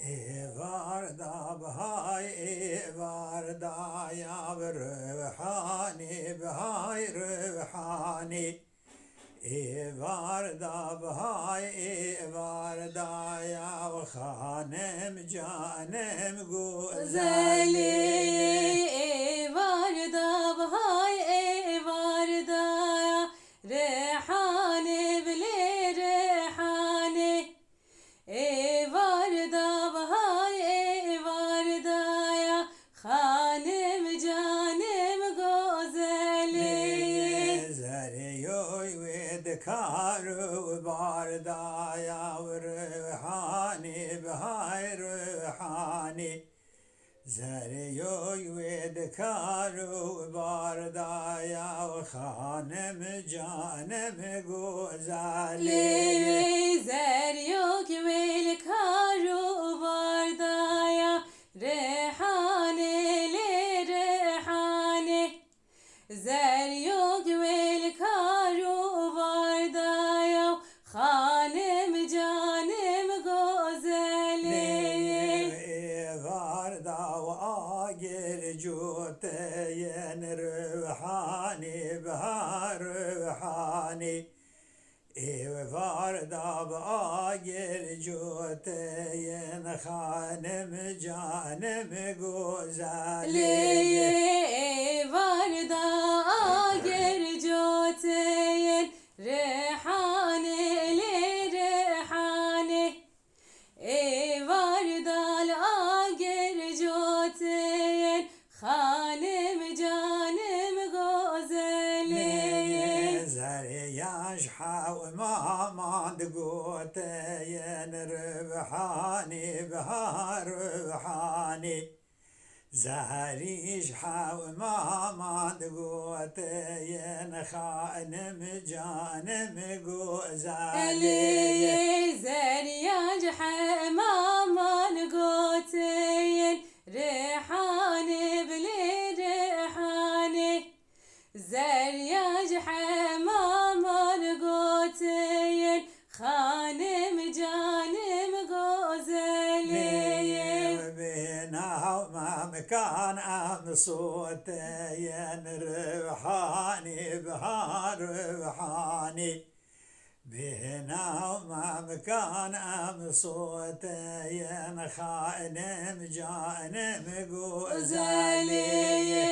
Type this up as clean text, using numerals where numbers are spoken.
varda bahay varda ya ruhani bahay ruhani varda bahay varda ya khanem canem güzeli varda bahay varda rehani bile rehani varda bahay varda ya khanem canem güzeli zeriyoy ved karu barda ya ruhani bahay ruhani zeriyoy ved karu barda ya khanem canem güzeli زريوك والكارو باردايا ريحاني لريحاني زريوك والكارو باردايا خانم جانم غزالي varda وآجر جوتين روحاني بها روحاني varda bağır cüteyen hanım canım güzeli varda ağır cüteyen rehane le rehane varda ağır cüteyen hanım canım güzeli يشحى وما دقوتين ربحاني بها ربحاني زهري يشحى وما دقوتين خانم جانم غزالي زهري يشحى ماما دقوتين ريحاني بلي ريحاني زهري يشحى خانم جانم غزالي بينا وما مكان ام صوتين روحاني بها روحاني بينا وما مكان ام صوتين خانم جانم غزالي